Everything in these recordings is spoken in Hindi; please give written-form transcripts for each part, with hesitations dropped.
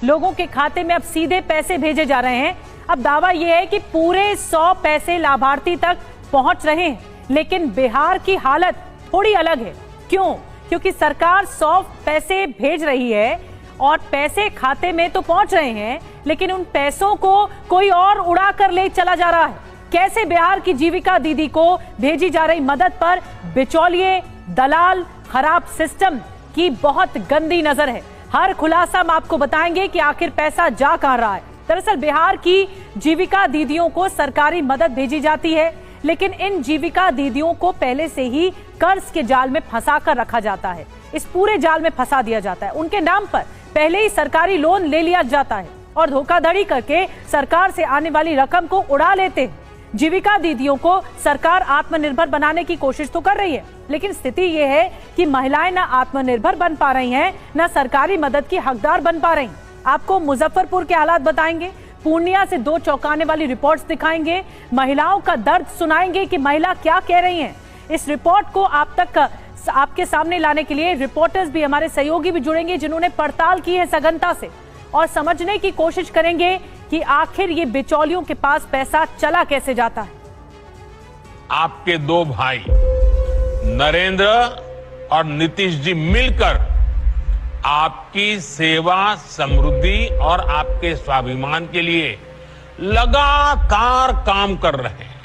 लोगों के खाते में अब सीधे पैसे भेजे जा रहे हैं। अब दावा यह है कि पूरे 100 पैसे लाभार्थी तक पहुंच रहे हैं, लेकिन बिहार की हालत थोड़ी अलग है। क्यों? क्योंकि सरकार 100 पैसे भेज रही है और पैसे खाते में तो पहुंच रहे हैं, लेकिन उन पैसों को कोई और उड़ा कर ले चला जा रहा है। कैसे बिहार की जीविका दीदी को भेजी जा रही मदद पर बिचौलिए, दलाल, खराब सिस्टम की बहुत गंदी नजर है। हर खुलासा हम आपको बताएंगे कि आखिर पैसा जा कहां रहा है। दरअसल बिहार की जीविका दीदियों को सरकारी मदद भेजी जाती है, लेकिन इन जीविका दीदियों को पहले से ही कर्ज के जाल में फंसा कर रखा जाता है। इस पूरे जाल में फंसा दिया जाता है। उनके नाम पर पहले ही सरकारी लोन ले लिया जाता है और धोखाधड़ी करके सरकार से आने वाली रकम को उड़ा लेते हैं। जीविका दीदियों को सरकार आत्मनिर्भर बनाने की कोशिश तो कर रही है, लेकिन स्थिति यह है कि महिलाएं ना आत्मनिर्भर बन पा रही हैं, ना सरकारी मदद की हकदार बन पा रही। आपको मुजफ्फरपुर के हालात बताएंगे, पूर्णिया से 2 चौंकाने वाली रिपोर्ट्स दिखाएंगे, महिलाओं का दर्द सुनाएंगे कि महिला क्या कह रही हैं। इस रिपोर्ट को आप तक आपके सामने लाने के लिए रिपोर्टर्स भी, हमारे सहयोगी भी जुड़ेंगे, जिन्होंने पड़ताल की है सघनता से, और समझने की कोशिश करेंगे कि आखिर ये बिचौलियों के पास पैसा चला कैसे जाता है। आपके 2 भाई नरेंद्र और नीतीश जी मिलकर आपकी सेवा, समृद्धि और आपके स्वाभिमान के लिए लगातार काम कर रहे हैं।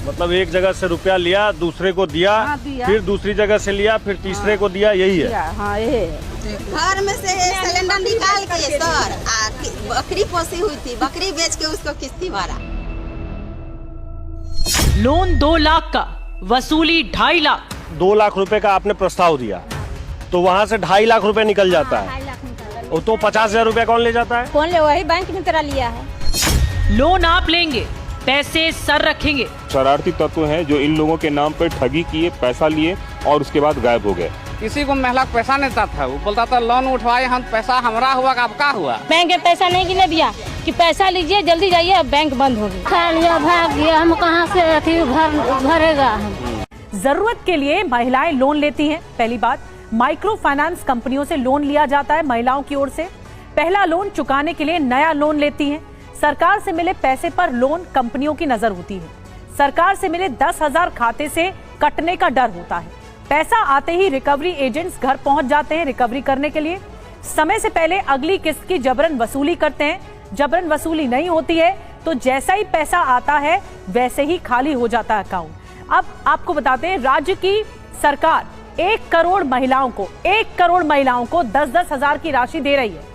मतलब एक जगह से रुपया लिया, दूसरे को दिया, फिर दूसरी जगह से लिया, फिर तीसरे को दिया, यही है। हाँ, ये घर में से सिलेंडर निकाल के सर बकरी पोसी हुई थी, बकरी बेच के उसको किस्ती भरा। लोन 2 लाख का, वसूली 2.5 लाख। 2 लाख रुपए का आपने प्रस्ताव दिया, तो वहाँ से 2.5 लाख रुपए निकल जाता है। और तो 50,000 रुपया कौन ले जाता है? कौन ले? वही बैंक में तेरा लिया है। लोन आप लेंगे, पैसे सर रखेंगे। शरारती तत्व हैं जो इन लोगों के नाम पर ठगी किए, पैसा लिए और उसके बाद गायब हो गए। किसी को महिला को पैसा नहीं देता था, वो बोलता था लोन उठवाए हम, पैसा हमारा हुआ, आपका हुआ। बैंक में पैसा नहीं गिने दिया कि पैसा लीजिए जल्दी जाइए, अब बैंक बंद हो गई। खा लिया, भाग गया, हम कहाँ से अथी भरेगा। जरूरत के लिए महिलाएं लोन लेती हैं। पहली बात, माइक्रो फाइनेंस कंपनियों से लोन लिया जाता है महिलाओं की ओर से। पहला लोन चुकाने के लिए नया लोन लेती हैं। सरकार से मिले पैसे पर लोन कंपनियों की नजर होती है। सरकार से मिले 10,000 खाते से कटने का डर होता है। पैसा आते ही रिकवरी एजेंट्स घर पहुंच जाते हैं रिकवरी करने के लिए। समय से पहले अगली किस्त की जबरन वसूली करते हैं। जबरन वसूली नहीं होती है तो जैसा ही पैसा आता है वैसे ही खाली हो जाता है अकाउंट। अब आपको बताते हैं, राज्य की सरकार 1 करोड़ महिलाओं को 10-10 हजार की राशि दे रही है।